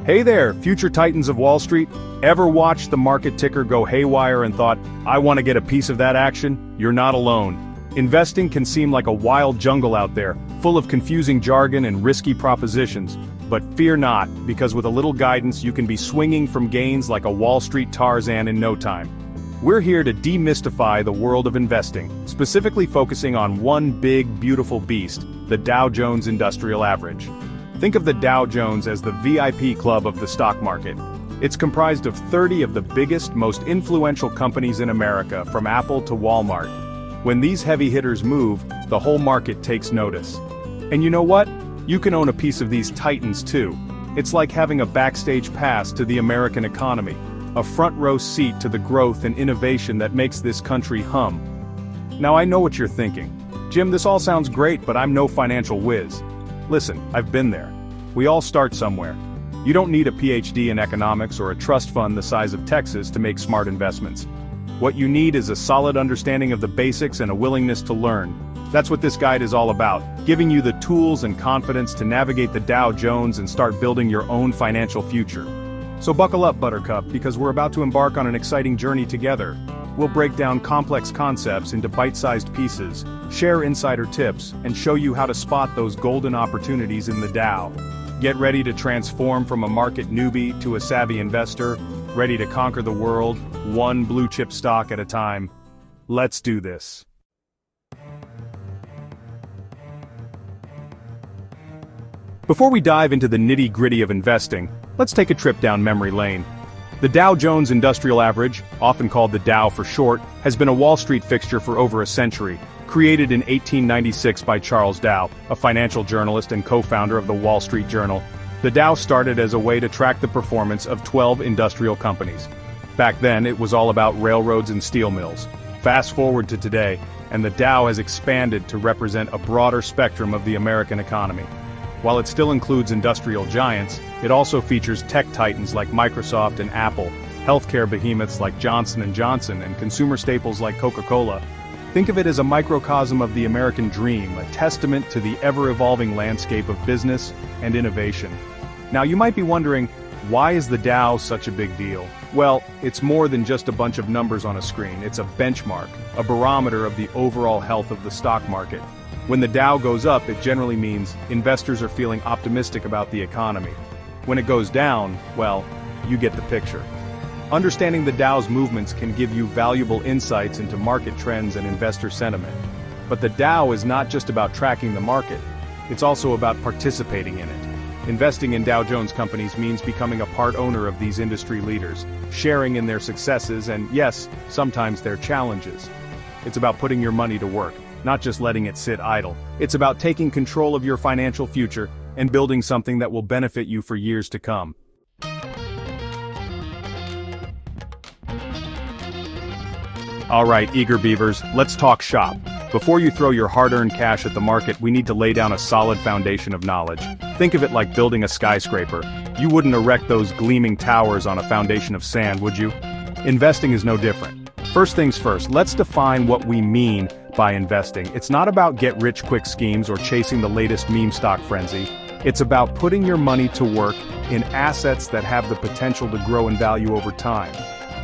Hey there, future titans of Wall Street. Ever watched the market ticker go haywire and thought, I want to get a piece of that action? You're not alone. Investing can seem like a wild jungle out there, full of confusing jargon and risky propositions. But fear not, because with a little guidance you can be swinging from gains like a Wall Street Tarzan in no time. We're here to demystify the world of investing, specifically focusing on one big, beautiful beast, the Dow Jones Industrial Average. Think of the Dow Jones as the VIP club of the stock market. It's comprised of 30 of the biggest, most influential companies in America, from Apple to Walmart. When these heavy hitters move, the whole market takes notice. And you know what? You can own a piece of these titans too. It's like having a backstage pass to the American economy, a front row seat to the growth and innovation that makes this country hum. Now I know what you're thinking. Jim, this all sounds great, but I'm no financial whiz. Listen, I've been there. We all start somewhere. You don't need a PhD in economics or a trust fund the size of Texas to make smart investments. What you need is a solid understanding of the basics and a willingness to learn. That's what this guide is all about, giving you the tools and confidence to navigate the Dow Jones and start building your own financial future. So buckle up, Buttercup, because we're about to embark on an exciting journey together. We'll break down complex concepts into bite-sized pieces, share insider tips, and show you how to spot those golden opportunities in the Dow. Get ready to transform from a market newbie to a savvy investor, ready to conquer the world, one blue-chip stock at a time. Let's do this. Before we dive into the nitty-gritty of investing, let's take a trip down memory lane. The Dow Jones Industrial Average, often called the Dow for short, has been a Wall Street fixture for over a century. Created in 1896 by Charles Dow, a financial journalist and co-founder of the Wall Street Journal, the Dow started as a way to track the performance of 12 industrial companies. Back then, it was all about railroads and steel mills. Fast forward to today, and the Dow has expanded to represent a broader spectrum of the American economy. While it still includes industrial giants, it also features tech titans like Microsoft and Apple, healthcare behemoths like Johnson & Johnson, and consumer staples like Coca-Cola. Think of it as a microcosm of the American dream, a testament to the ever-evolving landscape of business and innovation. Now you might be wondering, why is the Dow such a big deal? Well, it's more than just a bunch of numbers on a screen. It's a benchmark, a barometer of the overall health of the stock market. When the Dow goes up, it generally means investors are feeling optimistic about the economy. When it goes down, well, you get the picture. Understanding the Dow's movements can give you valuable insights into market trends and investor sentiment. But the Dow is not just about tracking the market, it's also about participating in it. Investing in Dow Jones companies means becoming a part owner of these industry leaders, sharing in their successes and, yes, sometimes their challenges. It's about putting your money to work, not just letting it sit idle. It's about taking control of your financial future and building something that will benefit you for years to come. All right, eager beavers, let's talk shop. Before you throw your hard-earned cash at the market, we need to lay down a solid foundation of knowledge. Think of it like building a skyscraper. You wouldn't erect those gleaming towers on a foundation of sand, would you? Investing is no different. First things first, let's define what we mean by investing. It's not about get-rich-quick schemes or chasing the latest meme stock frenzy. It's about putting your money to work in assets that have the potential to grow in value over time.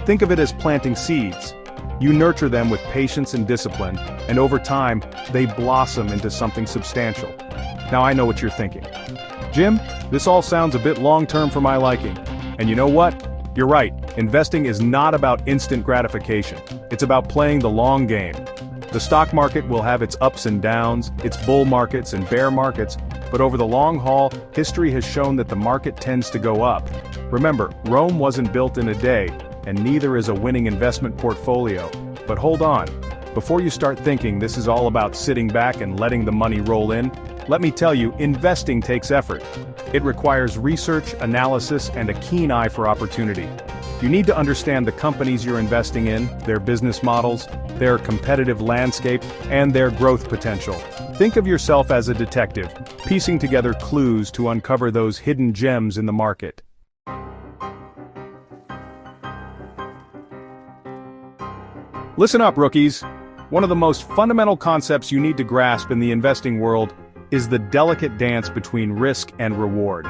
Think of it as planting seeds. You nurture them with patience and discipline, and over time, they blossom into something substantial. Now I know what you're thinking. Jim, this all sounds a bit long-term for my liking. And you know what? You're right, investing is not about instant gratification. It's about playing the long game. The stock market will have its ups and downs, its bull markets and bear markets, but over the long haul, history has shown that the market tends to go up. Remember, Rome wasn't built in a day, and neither is a winning investment portfolio. But hold on, before you start thinking this is all about sitting back and letting the money roll in, let me tell you, investing takes effort. It requires research, analysis, and a keen eye for opportunity. You need to understand the companies you're investing in, their business models, their competitive landscape, and their growth potential. Think of yourself as a detective, piecing together clues to uncover those hidden gems in the market. Listen up, rookies. One of the most fundamental concepts you need to grasp in the investing world is the delicate dance between risk and reward.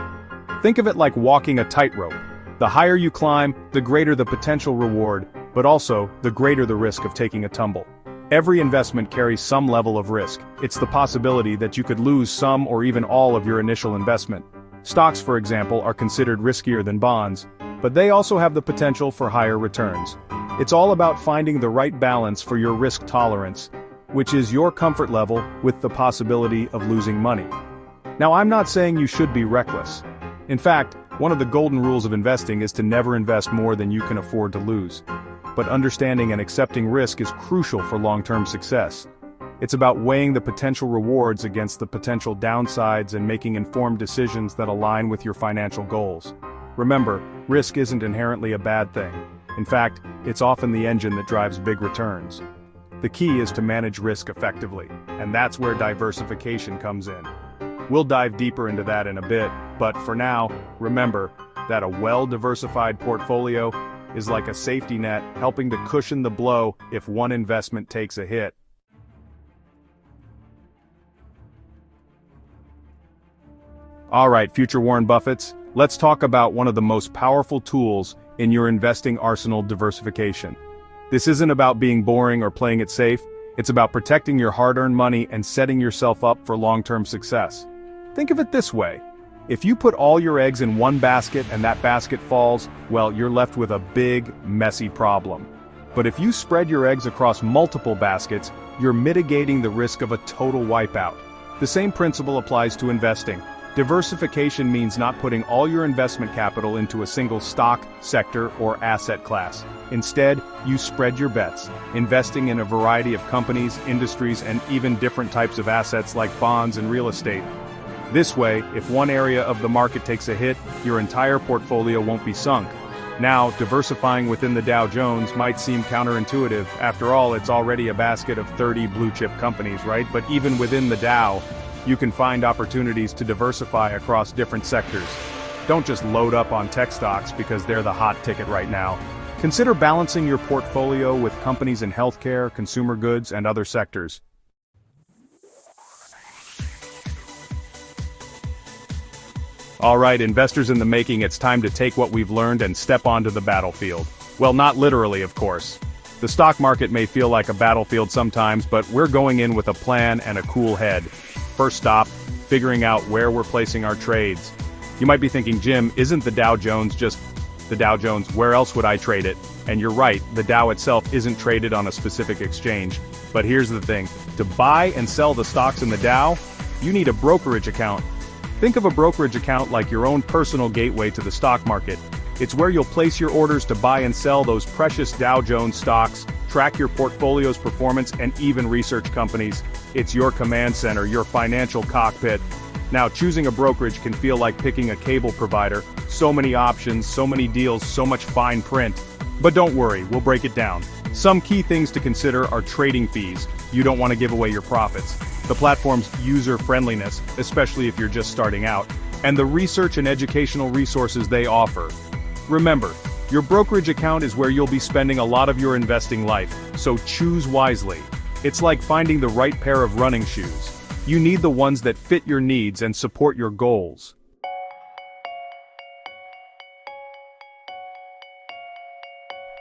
Think of it like walking a tightrope. The higher you climb, the greater the potential reward, but also, the greater the risk of taking a tumble. Every investment carries some level of risk. It's the possibility that you could lose some or even all of your initial investment. Stocks, for example, are considered riskier than bonds, but they also have the potential for higher returns. It's all about finding the right balance for your risk tolerance, which is your comfort level with the possibility of losing money. Now, I'm not saying you should be reckless. In fact, one of the golden rules of investing is to never invest more than you can afford to lose. But understanding and accepting risk is crucial for long-term success. It's about weighing the potential rewards against the potential downsides and making informed decisions that align with your financial goals. Remember, risk isn't inherently a bad thing. In fact, it's often the engine that drives big returns. The key is to manage risk effectively, and that's where diversification comes in. We'll dive deeper into that in a bit, but for now, remember that a well-diversified portfolio is like a safety net helping to cushion the blow if one investment takes a hit. Alright, future Warren Buffetts, let's talk about one of the most powerful tools in your investing arsenal: diversification. This isn't about being boring or playing it safe, it's about protecting your hard-earned money and setting yourself up for long-term success. Think of it this way. If you put all your eggs in one basket and that basket falls, well, you're left with a big, messy problem. But if you spread your eggs across multiple baskets, you're mitigating the risk of a total wipeout. The same principle applies to investing. Diversification means not putting all your investment capital into a single stock, sector, or asset class. Instead, you spread your bets, investing in a variety of companies, industries, and even different types of assets like bonds and real estate. This way, if one area of the market takes a hit, your entire portfolio won't be sunk. Now, diversifying within the Dow Jones might seem counterintuitive. After all, it's already a basket of 30 blue-chip companies, right? But even within the Dow, you can find opportunities to diversify across different sectors. Don't just load up on tech stocks because they're the hot ticket right now. Consider balancing your portfolio with companies in healthcare, consumer goods, and other sectors. Alright, investors in the making, it's time to take what we've learned and step onto the battlefield. Well, not literally, of course. The stock market may feel like a battlefield sometimes, but we're going in with a plan and a cool head. First stop, figuring out where we're placing our trades. You might be thinking, Jim, isn't the Dow Jones just the Dow Jones? Where else would I trade it? And you're right, the Dow itself isn't traded on a specific exchange. But here's the thing, to buy and sell the stocks in the Dow, you need a brokerage account. Think of a brokerage account like your own personal gateway to the stock market. It's where you'll place your orders to buy and sell those precious Dow Jones stocks, track your portfolio's performance, and even research companies. It's your command center, your financial cockpit. Now, choosing a brokerage can feel like picking a cable provider. So many options, so many deals, so much fine print. But don't worry, we'll break it down. Some key things to consider are trading fees. You don't want to give away your profits. The platform's user-friendliness, especially if you're just starting out, and the research and educational resources they offer. Remember, your brokerage account is where you'll be spending a lot of your investing life, so choose wisely. It's like finding the right pair of running shoes. You need the ones that fit your needs and support your goals.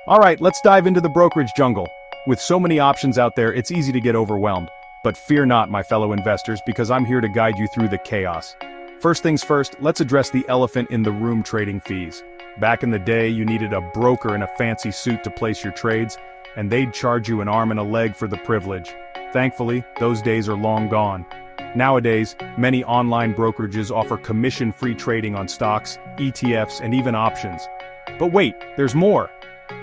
Alright, let's dive into the brokerage jungle. With so many options out there, it's easy to get overwhelmed. But fear not, my fellow investors, because I'm here to guide you through the chaos. First things first, let's address the elephant in the room: trading fees. Back in the day, you needed a broker in a fancy suit to place your trades, and they'd charge you an arm and a leg for the privilege. Thankfully, those days are long gone. Nowadays, many online brokerages offer commission-free trading on stocks, ETFs, and even options. But wait, there's more!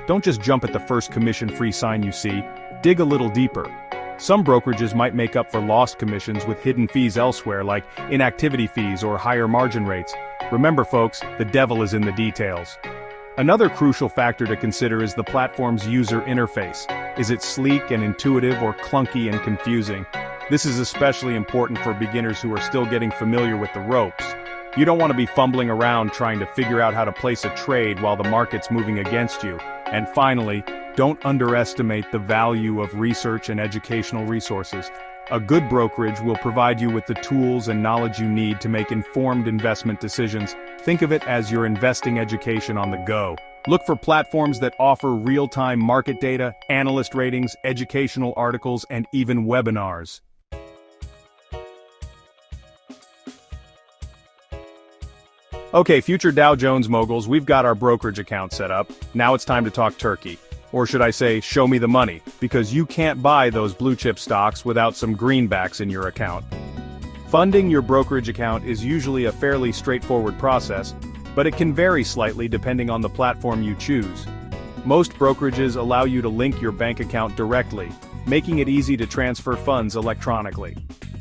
Don't just jump at the first commission-free sign you see, dig a little deeper. Some brokerages might make up for lost commissions with hidden fees elsewhere, like inactivity fees or higher margin rates. Remember folks, the devil is in the details. Another crucial factor to consider is the platform's user interface. Is it sleek and intuitive or clunky and confusing? This is especially important for beginners who are still getting familiar with the ropes. You don't want to be fumbling around trying to figure out how to place a trade while the market's moving against you. And finally, don't underestimate the value of research and educational resources. A good brokerage will provide you with the tools and knowledge you need to make informed investment decisions. Think of it as your investing education on the go. Look for platforms that offer real-time market data, analyst ratings, educational articles, and even webinars. Okay, future Dow Jones moguls, we've got our brokerage account set up. Now it's time to talk turkey. Or should I say, show me the money, because you can't buy those blue chip stocks without some greenbacks in your account. Funding your brokerage account is usually a fairly straightforward process, but it can vary slightly depending on the platform you choose. Most brokerages allow you to link your bank account directly, making it easy to transfer funds electronically.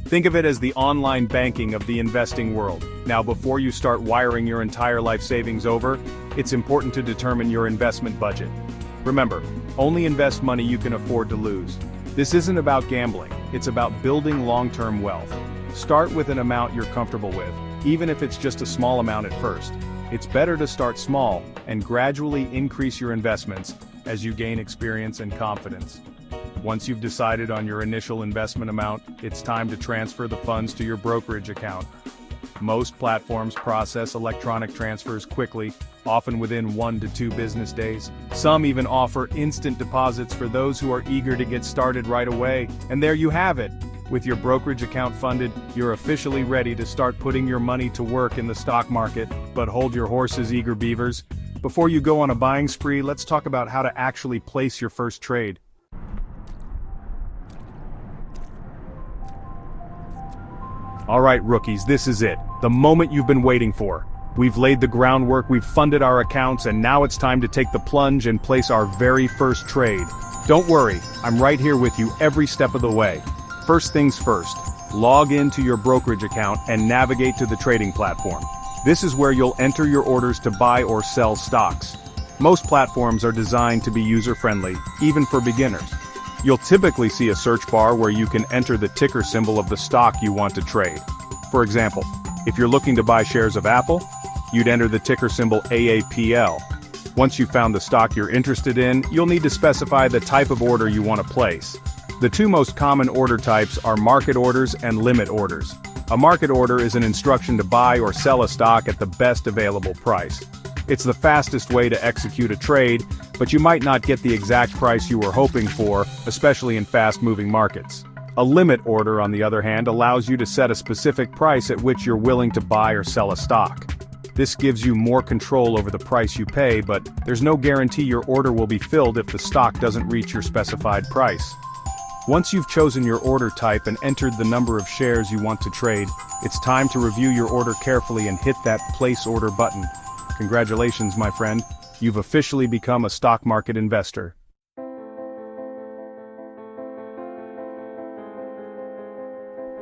Think of it as the online banking of the investing world. Now, before you start wiring your entire life savings over, it's important to determine your investment budget. Remember, only invest money you can afford to lose. This isn't about gambling, it's about building long-term wealth. Start with an amount you're comfortable with, even if it's just a small amount at first. It's better to start small and gradually increase your investments as you gain experience and confidence. Once you've decided on your initial investment amount, it's time to transfer the funds to your brokerage account. Most platforms process electronic transfers quickly, often within 1 to 2 business days. Some even offer instant deposits for those who are eager to get started right away. And there you have it. With your brokerage account funded, you're officially ready to start putting your money to work in the stock market. But hold your horses, eager beavers. Before you go on a buying spree, let's talk about how to actually place your first trade. Alright rookies, this is it. The moment you've been waiting for. We've laid the groundwork, we've funded our accounts, and now it's time to take the plunge and place our very first trade. Don't worry, I'm right here with you every step of the way. First things first, log into your brokerage account and navigate to the trading platform. This is where you'll enter your orders to buy or sell stocks. Most platforms are designed to be user-friendly, even for beginners. You'll typically see a search bar where you can enter the ticker symbol of the stock you want to trade. For example, if you're looking to buy shares of Apple, you'd enter the ticker symbol AAPL. Once you've found the stock you're interested in, you'll need to specify the type of order you want to place. The two most common order types are market orders and limit orders. A market order is an instruction to buy or sell a stock at the best available price. It's the fastest way to execute a trade, but you might not get the exact price you were hoping for, especially in fast-moving markets. A limit order, on the other hand, allows you to set a specific price at which you're willing to buy or sell a stock. This gives you more control over the price you pay, but there's no guarantee your order will be filled if the stock doesn't reach your specified price. Once you've chosen your order type and entered the number of shares you want to trade, it's time to review your order carefully and hit that place order button. Congratulations, my friend. You've officially become a stock market investor.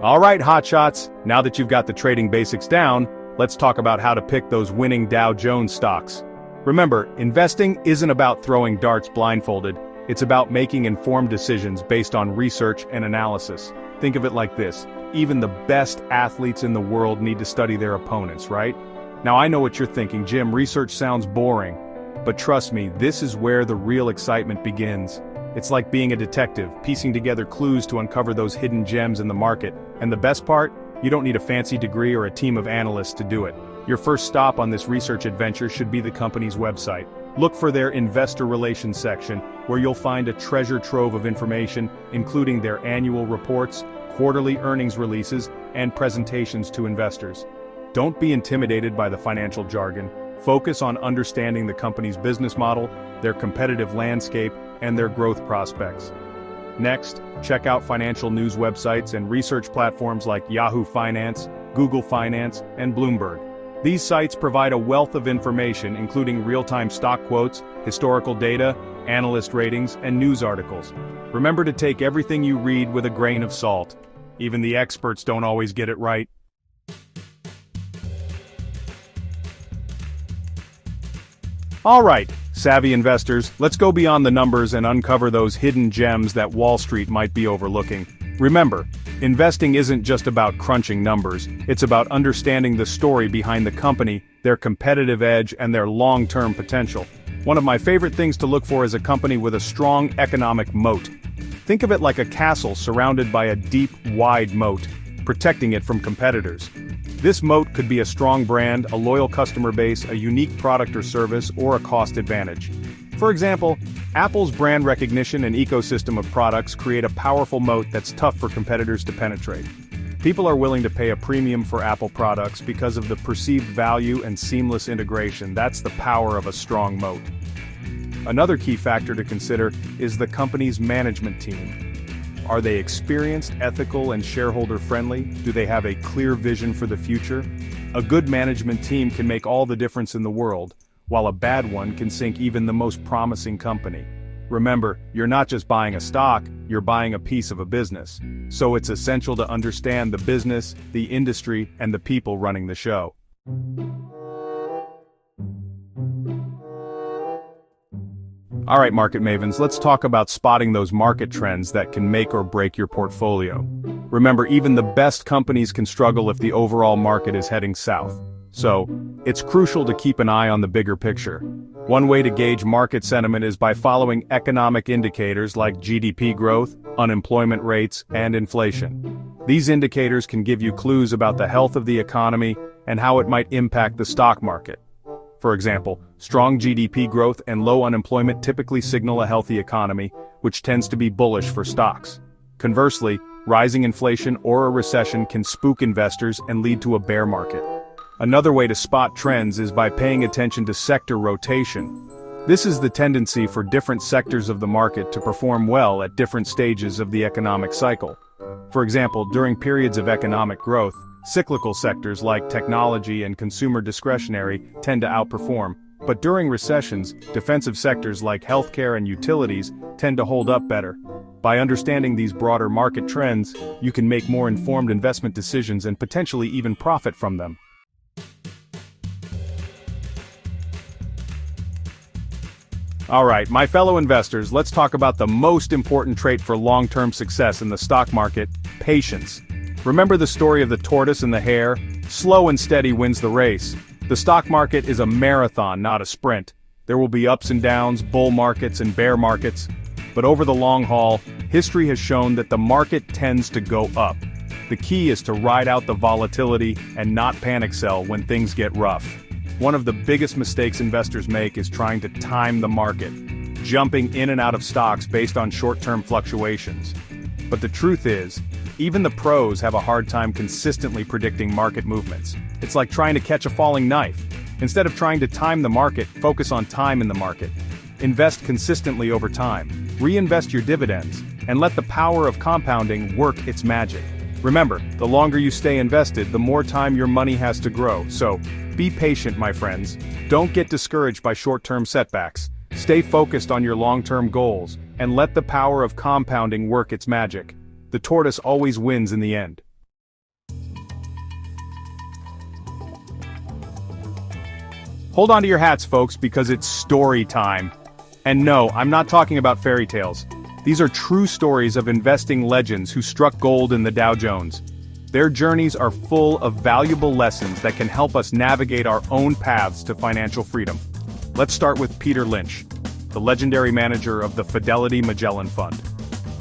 Alright, hotshots, now that you've got the trading basics down, let's talk about how to pick those winning Dow Jones stocks. Remember, investing isn't about throwing darts blindfolded, it's about making informed decisions based on research and analysis. Think of it like this, even the best athletes in the world need to study their opponents, right? Now I know what you're thinking, Jim, research sounds boring. But trust me, this is where the real excitement begins. It's like being a detective, piecing together clues to uncover those hidden gems in the market. And the best part? You don't need a fancy degree or a team of analysts to do it. Your first stop on this research adventure should be the company's website. Look for their investor relations section, where you'll find a treasure trove of information, including their annual reports, quarterly earnings releases, and presentations to investors. Don't be intimidated by the financial jargon. Focus on understanding the company's business model, their competitive landscape, and their growth prospects. Next, check out financial news websites and research platforms like Yahoo Finance, Google Finance, and Bloomberg. These sites provide a wealth of information, including real-time stock quotes, historical data, analyst ratings, and news articles. Remember to take everything you read with a grain of salt. Even the experts don't always get it right. Alright, savvy investors, let's go beyond the numbers and uncover those hidden gems that Wall Street might be overlooking. Remember, investing isn't just about crunching numbers, it's about understanding the story behind the company, their competitive edge, and their long-term potential. One of my favorite things to look for is a company with a strong economic moat. Think of it like a castle surrounded by a deep, wide moat, protecting it from competitors. This moat could be a strong brand, a loyal customer base, a unique product or service, or a cost advantage. For example, Apple's brand recognition and ecosystem of products create a powerful moat that's tough for competitors to penetrate. People are willing to pay a premium for Apple products because of the perceived value and seamless integration. That's the power of a strong moat. Another key factor to consider is the company's management team. Are they experienced, ethical, and shareholder-friendly? Do they have a clear vision for the future? A good management team can make all the difference in the world, while a bad one can sink even the most promising company. Remember, you're not just buying a stock, you're buying a piece of a business. So it's essential to understand the business, the industry, and the people running the show. Alright, market mavens, let's talk about spotting those market trends that can make or break your portfolio. Remember, even the best companies can struggle if the overall market is heading south. So, it's crucial to keep an eye on the bigger picture. One way to gauge market sentiment is by following economic indicators like GDP growth, unemployment rates, and inflation. These indicators can give you clues about the health of the economy and how it might impact the stock market. For example, strong GDP growth and low unemployment typically signal a healthy economy, which tends to be bullish for stocks. Conversely, rising inflation or a recession can spook investors and lead to a bear market. Another way to spot trends is by paying attention to sector rotation. This is the tendency for different sectors of the market to perform well at different stages of the economic cycle. For example, during periods of economic growth, cyclical sectors like technology and consumer discretionary tend to outperform, but during recessions, defensive sectors like healthcare and utilities tend to hold up better. By understanding these broader market trends, you can make more informed investment decisions and potentially even profit from them. Alright, my fellow investors, let's talk about the most important trait for long-term success in the stock market: patience. Remember the story of the tortoise and the hare? Slow and steady wins the race. The stock market is a marathon, not a sprint. There will be ups and downs, bull markets and bear markets. But over the long haul, history has shown that the market tends to go up. The key is to ride out the volatility and not panic sell when things get rough. One of the biggest mistakes investors make is trying to time the market, jumping in and out of stocks based on short-term fluctuations. But the truth is, even the pros have a hard time consistently predicting market movements. It's like trying to catch a falling knife. Instead of trying to time the market, focus on time in the market. Invest consistently over time, reinvest your dividends, and let the power of compounding work its magic. Remember, the longer you stay invested, the more time your money has to grow. So, be patient, my friends. Don't get discouraged by short-term setbacks. Stay focused on your long-term goals, and let the power of compounding work its magic. The tortoise always wins in the end. Hold on to your hats, folks, because it's story time. And no, I'm not talking about fairy tales. These are true stories of investing legends who struck gold in the Dow Jones. Their journeys are full of valuable lessons that can help us navigate our own paths to financial freedom. Let's start with Peter Lynch, the legendary manager of the Fidelity Magellan Fund.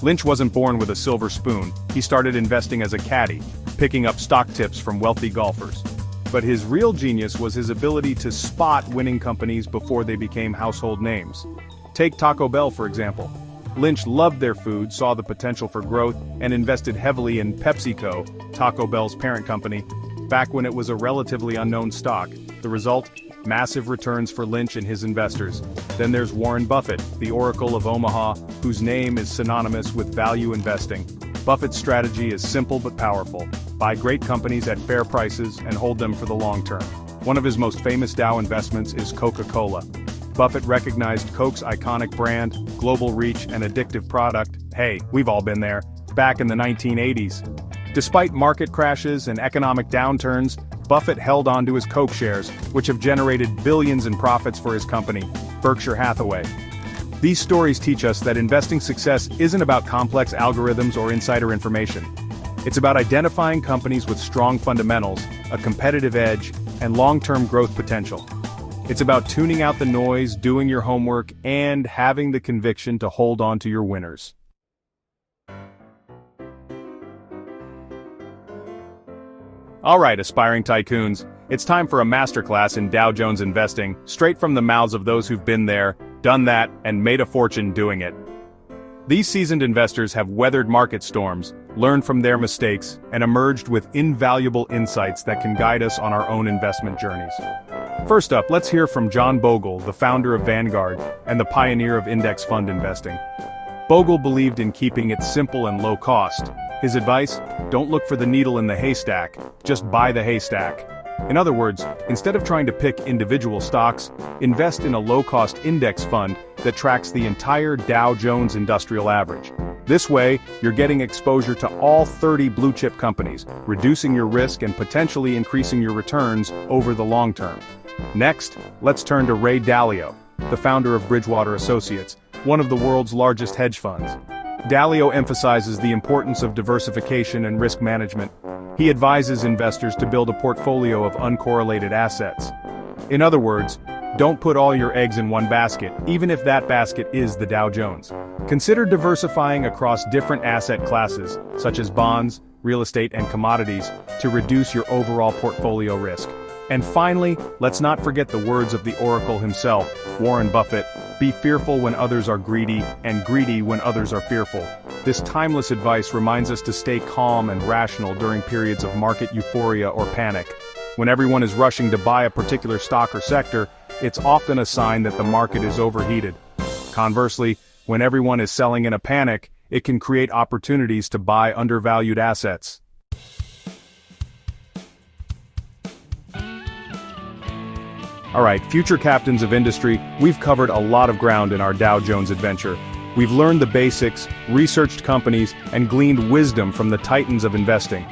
Lynch wasn't born with a silver spoon. He started investing as a caddy, picking up stock tips from wealthy golfers. But his real genius was his ability to spot winning companies before they became household names. Take Taco Bell, for example. Lynch loved their food, saw the potential for growth, and invested heavily in PepsiCo, Taco Bell's parent company, back when it was a relatively unknown stock. The result? Massive returns for Lynch and his investors. Then there's Warren Buffett, the Oracle of Omaha, whose name is synonymous with value investing. Buffett's strategy is simple but powerful. Buy great companies at fair prices and hold them for the long term. One of his most famous Dow investments is Coca-Cola. Buffett recognized Coke's iconic brand, global reach, and addictive product, hey, we've all been there, back in the 1980s. Despite market crashes and economic downturns, Buffett held on to his Coke shares, which have generated billions in profits for his company, Berkshire Hathaway. These stories teach us that investing success isn't about complex algorithms or insider information. It's about identifying companies with strong fundamentals, a competitive edge, and long-term growth potential. It's about tuning out the noise, doing your homework, and having the conviction to hold on to your winners. Alright, aspiring tycoons, it's time for a masterclass in Dow Jones investing, straight from the mouths of those who've been there, done that, and made a fortune doing it. These seasoned investors have weathered market storms, learned from their mistakes, and emerged with invaluable insights that can guide us on our own investment journeys. First up, let's hear from John Bogle, the founder of Vanguard, and the pioneer of index fund investing. Bogle believed in keeping it simple and low cost. His advice: don't look for the needle in the haystack, just buy the haystack. In other words, instead of trying to pick individual stocks, invest in a low-cost index fund that tracks the entire Dow Jones Industrial Average. This way, you're getting exposure to all 30 blue-chip companies, reducing your risk and potentially increasing your returns over the long term. Next, let's turn to Ray Dalio, the founder of Bridgewater Associates, one of the world's largest hedge funds. Dalio emphasizes the importance of diversification and risk management. He advises investors to build a portfolio of uncorrelated assets. In other words, don't put all your eggs in one basket, even if that basket is the Dow Jones. Consider diversifying across different asset classes, such as bonds, real estate, and commodities, to reduce your overall portfolio risk. And finally, let's not forget the words of the Oracle himself, Warren Buffett: be fearful when others are greedy, and greedy when others are fearful. This timeless advice reminds us to stay calm and rational during periods of market euphoria or panic. When everyone is rushing to buy a particular stock or sector, it's often a sign that the market is overheated. Conversely, when everyone is selling in a panic, it can create opportunities to buy undervalued assets. Alright, future captains of industry, we've covered a lot of ground in our Dow Jones adventure. We've learned the basics, researched companies, and gleaned wisdom from the titans of investing.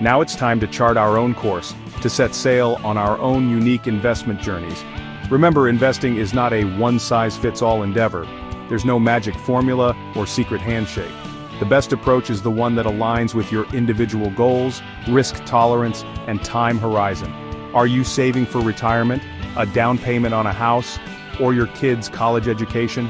Now it's time to chart our own course, to set sail on our own unique investment journeys. Remember, investing is not a one-size-fits-all endeavor. There's no magic formula or secret handshake. The best approach is the one that aligns with your individual goals, risk tolerance, and time horizon. Are you saving for retirement, a down payment on a house, or your kids' college education?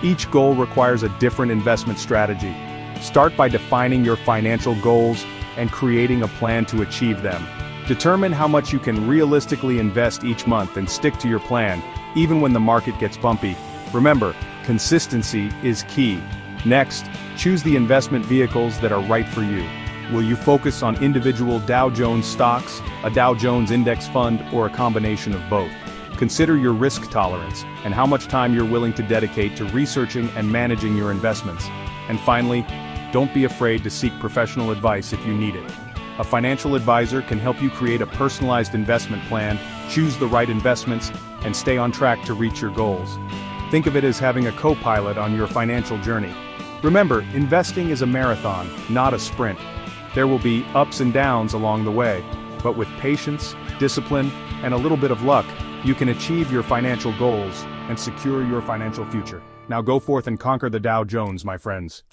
Each goal requires a different investment strategy. Start by defining your financial goals and creating a plan to achieve them. Determine how much you can realistically invest each month and stick to your plan, even when the market gets bumpy. Remember, consistency is key. Next, choose the investment vehicles that are right for you. Will you focus on individual Dow Jones stocks, a Dow Jones index fund, or a combination of both? Consider your risk tolerance and how much time you're willing to dedicate to researching and managing your investments. And finally, don't be afraid to seek professional advice if you need it. A financial advisor can help you create a personalized investment plan, choose the right investments, and stay on track to reach your goals. Think of it as having a co-pilot on your financial journey. Remember, investing is a marathon, not a sprint. There will be ups and downs along the way, but with patience, discipline, and a little bit of luck, you can achieve your financial goals and secure your financial future. Now go forth and conquer the Dow Jones, my friends.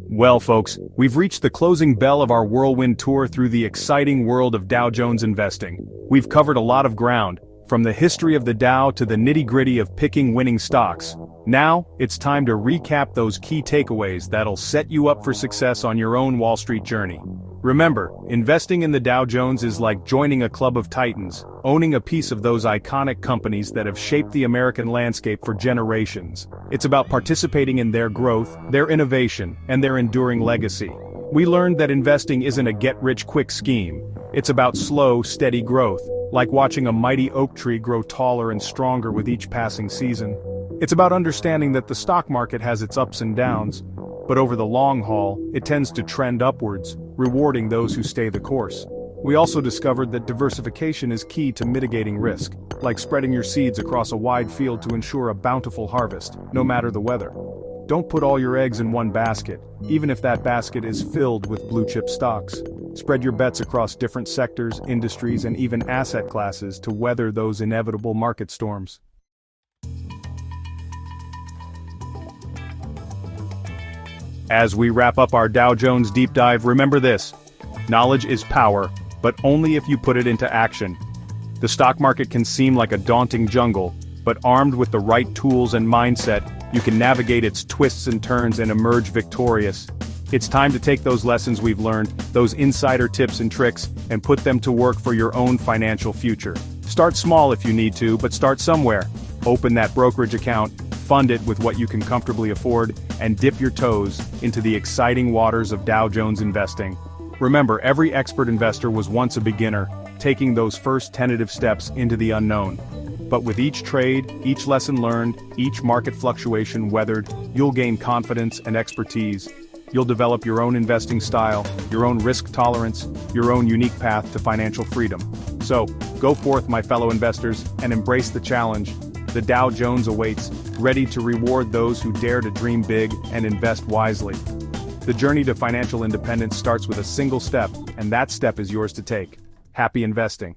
Well, folks, we've reached the closing bell of our whirlwind tour through the exciting world of Dow Jones investing. We've covered a lot of ground, from the history of the Dow to the nitty-gritty of picking winning stocks. Now, it's time to recap those key takeaways that'll set you up for success on your own Wall Street journey. Remember, investing in the Dow Jones is like joining a club of titans, owning a piece of those iconic companies that have shaped the American landscape for generations. It's about participating in their growth, their innovation, and their enduring legacy. We learned that investing isn't a get-rich-quick scheme. It's about slow, steady growth, like watching a mighty oak tree grow taller and stronger with each passing season. It's about understanding that the stock market has its ups and downs, but over the long haul, it tends to trend upwards, rewarding those who stay the course. We also discovered that diversification is key to mitigating risk, like spreading your seeds across a wide field to ensure a bountiful harvest, no matter the weather. Don't put all your eggs in one basket, even if that basket is filled with blue-chip stocks. Spread your bets across different sectors, industries, and even asset classes to weather those inevitable market storms. As we wrap up our Dow Jones deep dive, remember this: knowledge is power, but only if you put it into action. The stock market can seem like a daunting jungle, but armed with the right tools and mindset, you can navigate its twists and turns and emerge victorious. It's time to take those lessons we've learned, those insider tips and tricks, and put them to work for your own financial future. Start small if you need to, but start somewhere. Open that brokerage account, fund it with what you can comfortably afford, and dip your toes into the exciting waters of Dow Jones investing. Remember, every expert investor was once a beginner, taking those first tentative steps into the unknown. But with each trade, each lesson learned, each market fluctuation weathered, you'll gain confidence and expertise. You'll develop your own investing style, your own risk tolerance, your own unique path to financial freedom. So, go forth, my fellow investors, and embrace the challenge. The Dow Jones awaits, ready to reward those who dare to dream big and invest wisely. The journey to financial independence starts with a single step, and that step is yours to take. Happy investing.